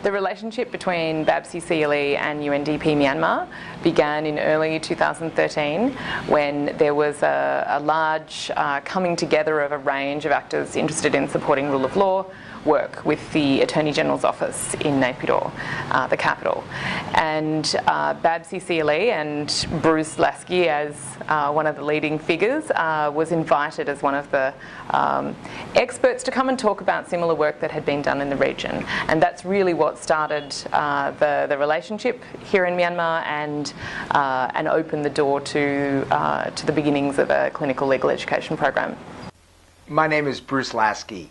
The relationship between BABSI CLE and UNDP Myanmar began in early 2013 when there was a large coming together of a range of actors interested in supporting rule of law work with the Attorney General's office in Naypyidaw, the capital. And BABSI CLE and Bruce Lasky, as one of the leading figures, was invited as one of the experts to come and talk about similar work that had been done in the region. And that's really what started the relationship here in Myanmar and opened the door to the beginnings of a clinical legal education program. My name is Bruce Lasky,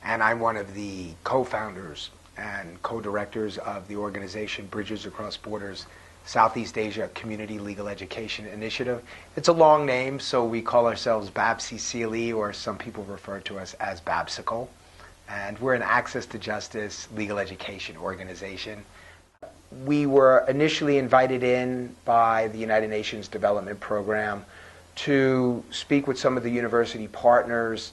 and I'm one of the co-founders and co-directors of the organization Bridges Across Borders Southeast Asia Community Legal Education Initiative. It's a long name, so we call ourselves BABSI CLE, or some people refer to us as BABSICLE. And we're an access to justice legal education organization. We were initially invited in by the United Nations Development Program to speak with some of the university partners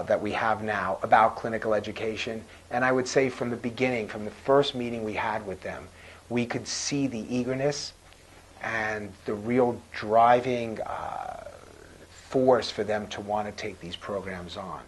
that we have now about clinical education. And I would say from the beginning, from the first meeting we had with them, we could see the eagerness and the real driving force for them to want to take these programs on.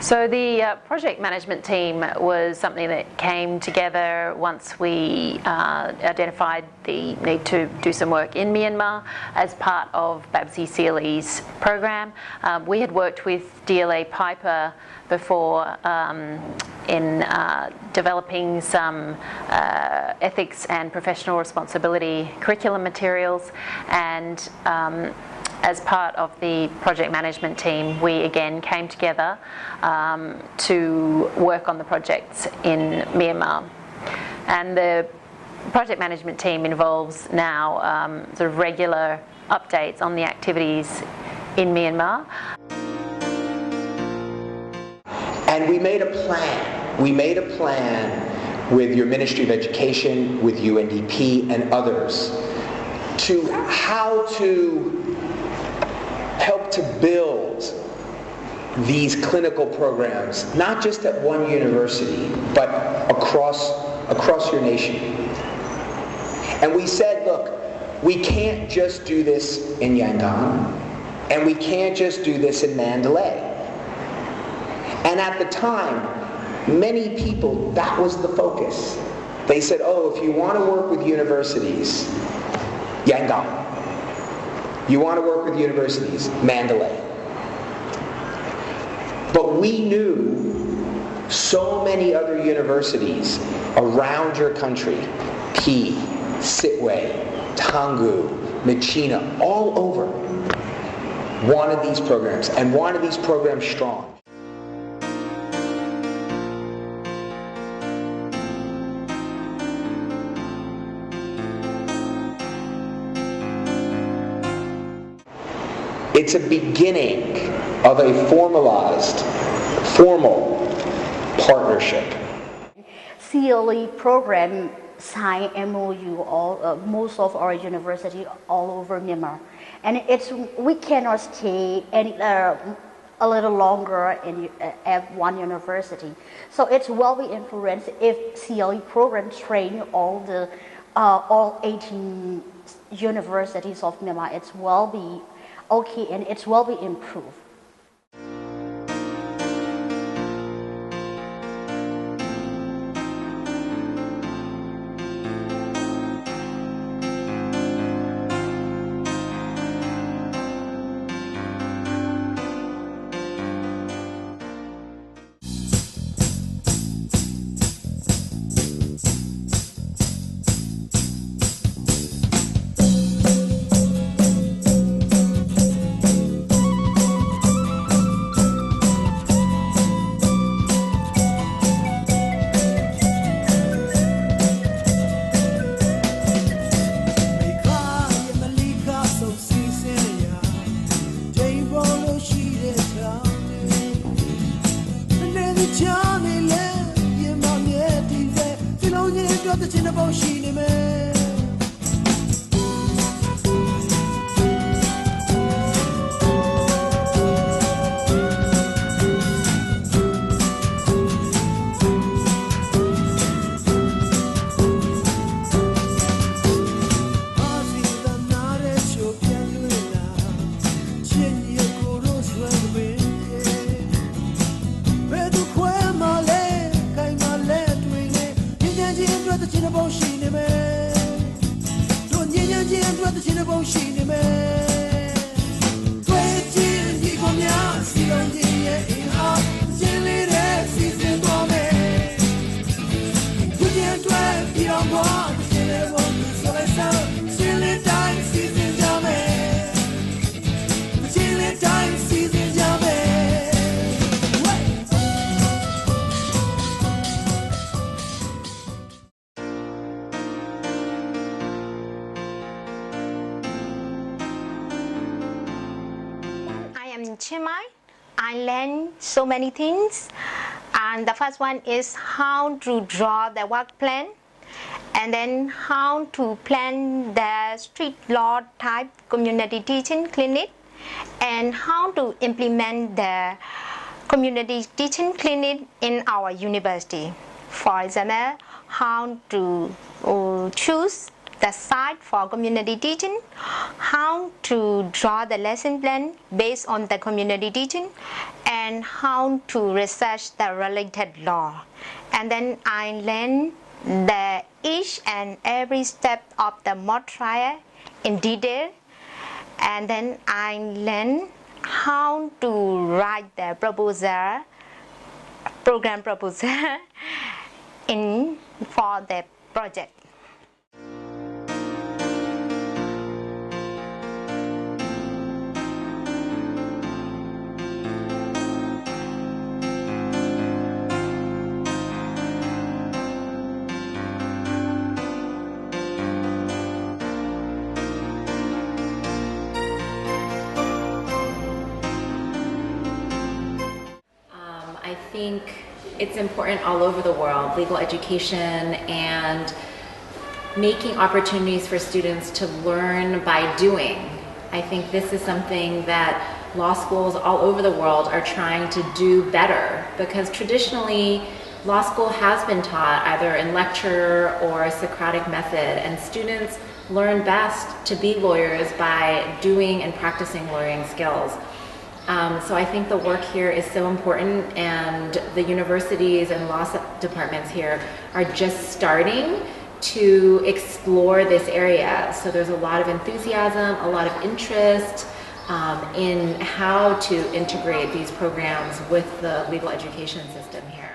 So the project management team was something that came together once we identified the need to do some work in Myanmar as part of BABSI CLE's program. We had worked with DLA Piper before in developing some ethics and professional responsibility curriculum materials, and as part of the project management team, we again came together to work on the projects in Myanmar. And the project management team involves now sort of regular updates on the activities in Myanmar. And we made a plan. We made a plan with your Ministry of Education, with UNDP and others, to how to help to build these clinical programs, not just at one university, but across your nation. And we said, look, we can't just do this in Yangon, and we can't just do this in Mandalay. And at the time, many people, that was the focus. They said, oh, if you want to work with universities, Yangon. You want to work with universities, Mandalay. But we knew so many other universities around your country, P, Sitwe, Tangu, Machina, all over, wanted these programs, and wanted these programs strong. It's a beginning of a formal partnership. CLE program signed MOU most of our university all over Myanmar, and we cannot stay a little longer at one university. So it's will be influenced if CLE program train all 18 universities of Myanmar. It will be okay, and it will be improved. I learned so many things, and the first one is how to draw the work plan, and then how to plan the street law type community teaching clinic, and how to implement the community teaching clinic in our university. For example, how to choose the site for community teaching, how to draw the lesson plan based on the community teaching, and how to research the related law. And then I learned the each and every step of the mock trial in detail, and then I learned how to write the proposal, program proposal for the project. I think it's important all over the world, legal education and making opportunities for students to learn by doing. I think this is something that law schools all over the world are trying to do better, because traditionally law school has been taught either in lecture or a Socratic method, and students learn best to be lawyers by doing and practicing lawyering skills. So I think the work here is so important, and the universities and law departments here are just starting to explore this area. So there's a lot of enthusiasm, a lot of interest in how to integrate these programs with the legal education system here.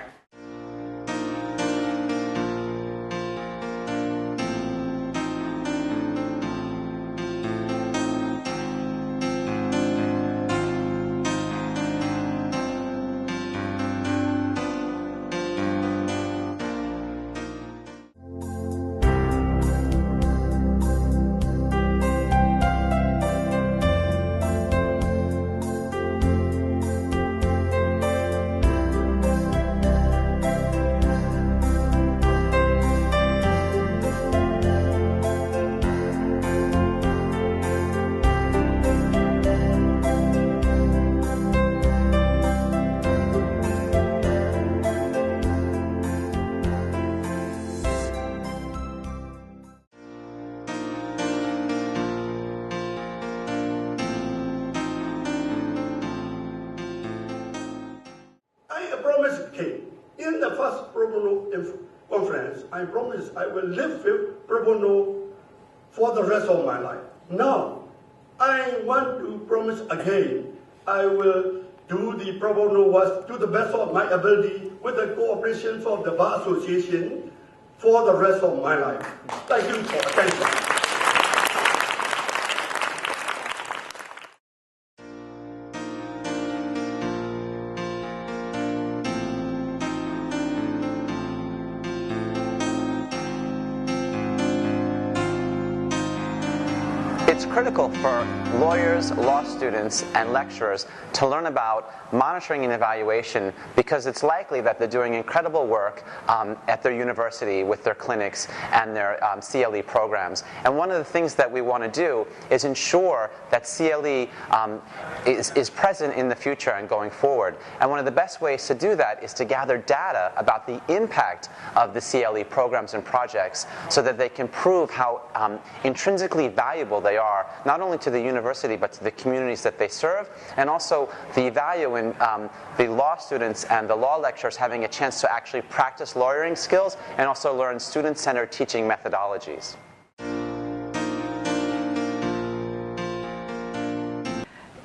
In the first pro bono conference, I promised I will live with pro bono for the rest of my life. Now, I want to promise again, I will do the pro bono work to the best of my ability with the cooperation of the Bar Association for the rest of my life. Thank you for attention. It's critical for lawyers, law students, and lecturers to learn about monitoring and evaluation, because it's likely that they're doing incredible work at their university with their clinics and their CLE programs. And one of the things that we want to do is ensure that CLE is present in the future and going forward. And one of the best ways to do that is to gather data about the impact of the CLE programs and projects so that they can prove how intrinsically valuable they are, not only to the university but to the communities that they serve, and also the value in the law students and the law lecturers having a chance to actually practice lawyering skills and also learn student-centered teaching methodologies.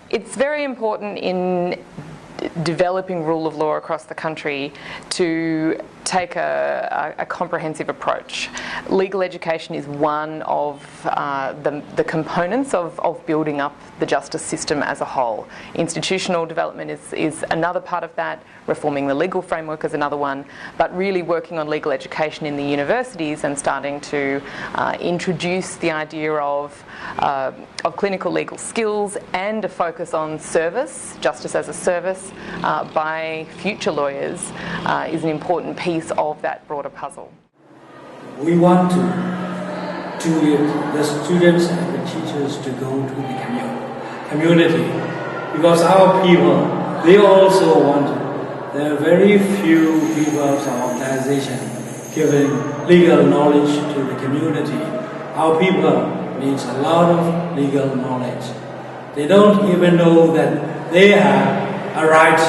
It's very important in developing rule of law across the country to take a comprehensive approach. Legal education is one of the components of building up the justice system as a whole. Institutional development is another part of that, reforming the legal framework is another one, but really working on legal education in the universities and starting to introduce the idea of clinical legal skills and a focus on service, justice as a service, by future lawyers is an important piece of that broader puzzle. We want the students and the teachers to go to the community, because our people, they also want it. There are very few people of our organization giving legal knowledge to the community. Our people needs a lot of legal knowledge. They don't even know that they have a right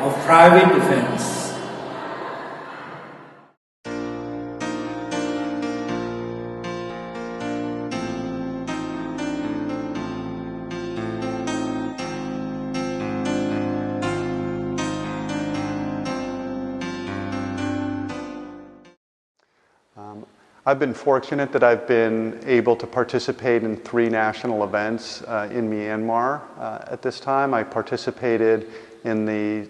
of private defense. I've been fortunate that I've been able to participate in 3 national events in Myanmar at this time. I participated in the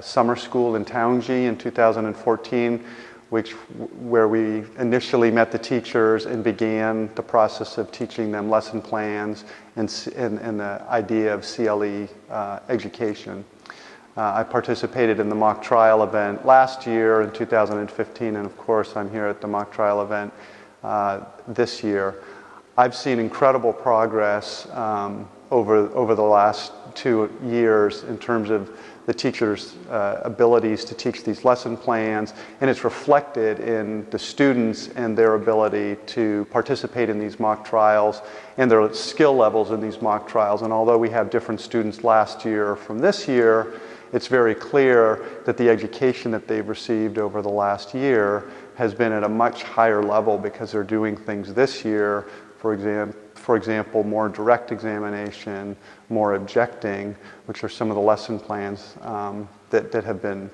summer school in Taungji in 2014, where we initially met the teachers and began the process of teaching them lesson plans and the idea of CLE education. I participated in the mock trial event last year in 2015, and of course I'm here at the mock trial event this year. I've seen incredible progress over the last 2 years in terms of the teachers' abilities to teach these lesson plans, and it's reflected in the students and their ability to participate in these mock trials and their skill levels in these mock trials. And although we have different students last year from this year, it's very clear that the education that they've received over the last year has been at a much higher level because they're doing things this year, for example, more direct examination, more objecting, which are some of the lesson plans that have been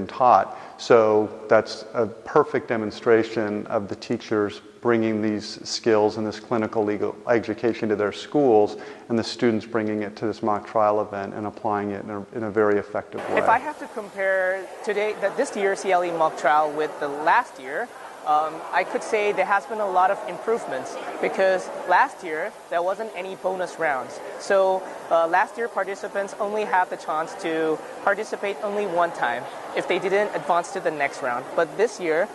taught. So that's a perfect demonstration of the teachers bringing these skills and this clinical legal education to their schools, and the students bringing it to this mock trial event and applying it in a very effective way. If I have to compare this year's CLE mock trial with the last year, I could say there has been a lot of improvements, because last year there wasn't any bonus rounds. So last year participants only have the chance to participate only one time if they didn't advance to the next round. But this year,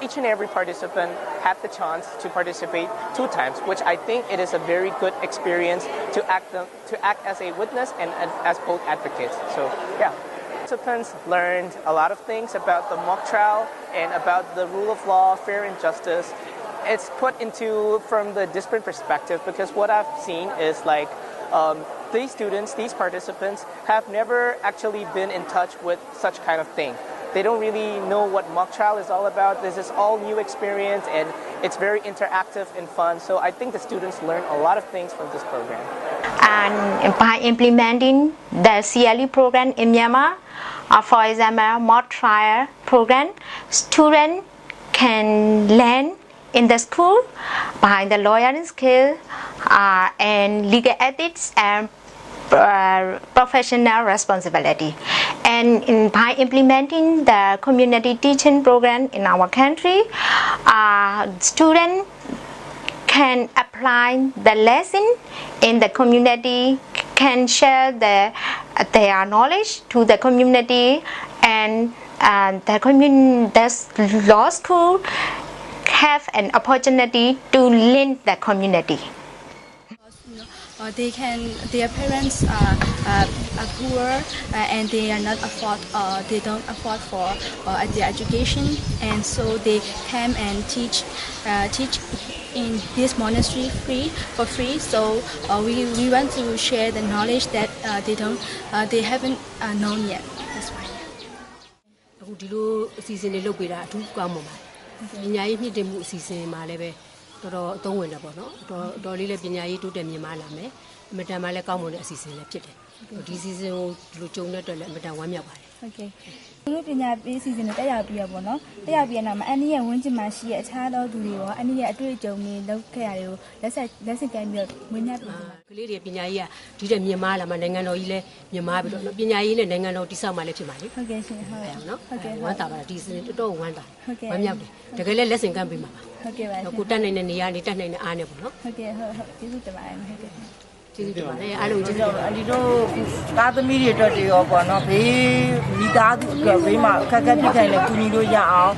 each and every participant had the chance to participate 2 times, which I think it is a very good experience to act as a witness and as both advocates. So yeah. Participants learned a lot of things about the mock trial and about the rule of law, fair and justice. It's put into from the disparate perspective, because what I've seen is like these students, these participants have never actually been in touch with such kind of thing. They don't really know what mock trial is all about. This is all new experience, and it's very interactive and fun. So I think the students learn a lot of things from this program. And by implementing the CLE program in Myanmar, for example, mock trial program, students can learn in the school by the lawyering skill and legal ethics and professional responsibility. And by implementing the community teaching program in our country, students can apply apply the lesson in the community, can share their knowledge to the community, and the law school have an opportunity to link the community. Their parents are poor and they don't afford for their education, and so they come and teach in this monastery for free. So we want to share the knowledge that they haven't known yet. That's why. အခုဒီလိုအစီအစဉ်တွေလုပ်ပေးတာအထူးကောင်းပါပါတယ်။ပညာရေးမြင့်တင်မှုအစီအစဉ်မှာလည်းပဲတော်တော်အသုံးဝင်တယ်ပေါ့နော်။တော်လေးလည်းပညာရေးတိုးတက်မြင့်မားလာမယ်။အမတန်မှလည်းကောင်းမွန်တဲ့အစီအစဉ်လည်းဖြစ်တယ်။ဒီအစီအစဉ်ကိုဒီလိုကြုံတဲ့အတွက်လည်းအမတန်ဝမ်းမြောက်ပါတယ်။ Okay. သူတို့ပညာပေးအစီအစဉ်တွေတက်ရောက်ပြီးရပေါ့နော်။တက်ရောက်ပြီးနောက်မှာအန်ဒီရဲ့ဝန်းကျင်မှာရှိတဲ့အခြားသောသူတွေရောအန်ဒီရဲ့အတွေ့အကြုံတွေလုပ်ခဲ့ရတယ်ကိုလက်ဆင့်ကမ်းပြီးတော့ဝင်းရပြီ။ ကလေးတွေပညာရေးကဒီတဲ့မြင့်မားလာမှနိုင်ငံတော်ကြီးလည်းမြင့်မားပြီးတော့ပညာရေးနဲ့နိုင်ငံတော်တိဆောက်မှလည်းဖြစ်ပါလေဟုတ်ကဲ့ရှင်ဟုတ်ကဲ့နော်ဟုတ်ကဲ့ဝမ်းသာပါဒီစနေတော်တော်ဝမ်းသာဝမ်းမြောက်တယ်တကယ်လည်းလက်ဆင့်ကမ်းပေးမှာပါဟုတ်ကဲ့ပါကိုတက်နိုင်တဲ့နေရာနေတက်နိုင်တဲ့အားနဲ့ပေါ့နော်ဟုတ်ကဲ့ဟုတ်ကျေးဇူးတင်ပါတယ်ဟုတ်ကဲ့ကျေးဇူးတင်ပါတယ်အားလုံးကျေးဇူးတင်ပါတယ်အဒီတို့သားသမီးတွေအတွက်တွေရောပေါ့နော်ဘေးမိသားစုအတွက်ဘေးမှာအခက်အခဲဖြစ်တိုင်းလည်းကူညီလို့ရအောင်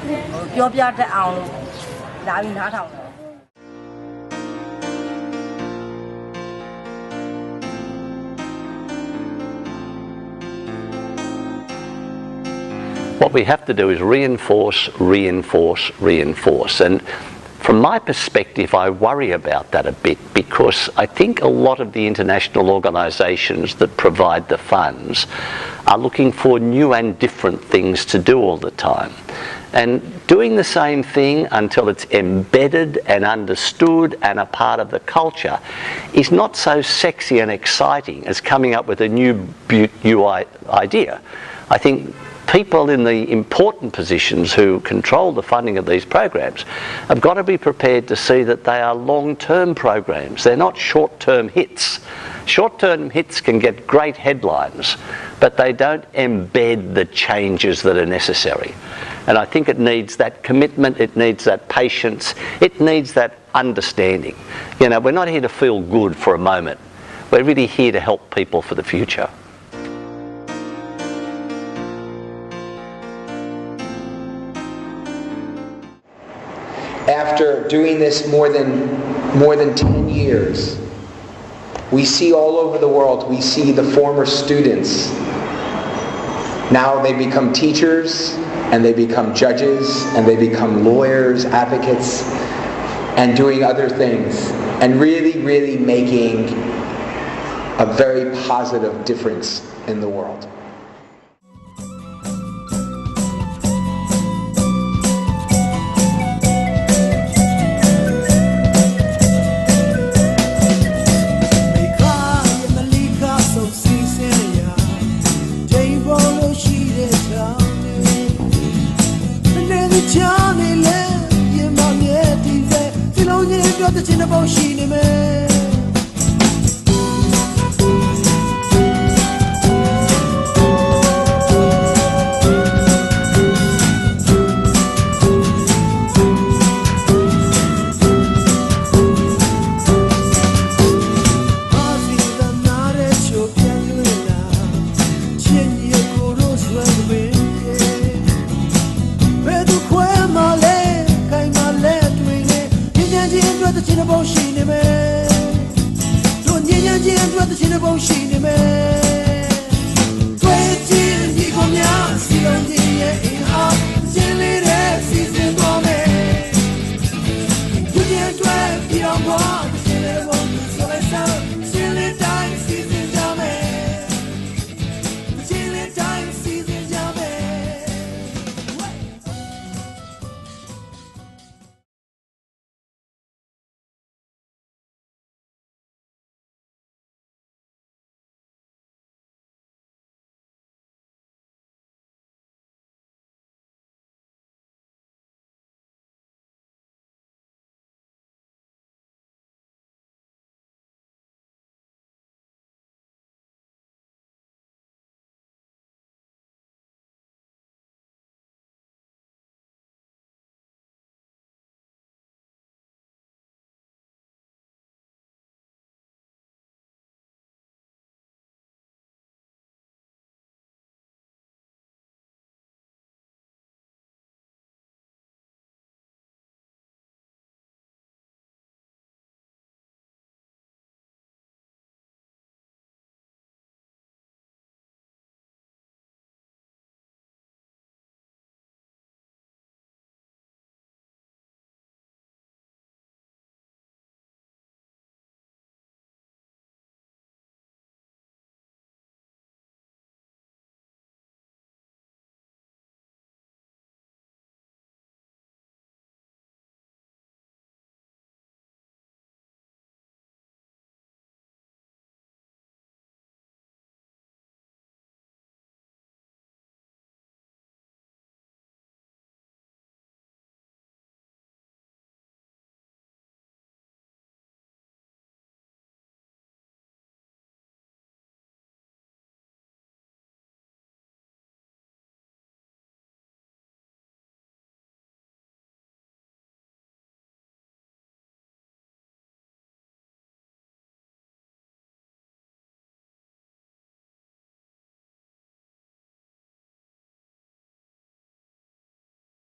ပြောပြတတ်အောင်လို့လာပြီးနားထောင်တယ် What we have to do is reinforce, reinforce, reinforce. And from my perspective, I worry about that a bit because I think a lot of the international organisations that provide the funds are looking for new and different things to do all the time. And doing the same thing until it's embedded and understood and a part of the culture is not so sexy and exciting as coming up with a new idea. I think people in the important positions who control the funding of these programs have got to be prepared to see that they are long-term programs. They're not short-term hits. Short-term hits can get great headlines, but they don't embed the changes that are necessary. And I think it needs that commitment, it needs that patience, it needs that understanding. You know, we're not here to feel good for a moment. We're really here to help people for the future. After doing this more than 10 years, we see all over the world, we see the former students. Now they become teachers, and they become judges, and they become lawyers, advocates, and doing other things, and really, really making a very positive difference in the world. Don't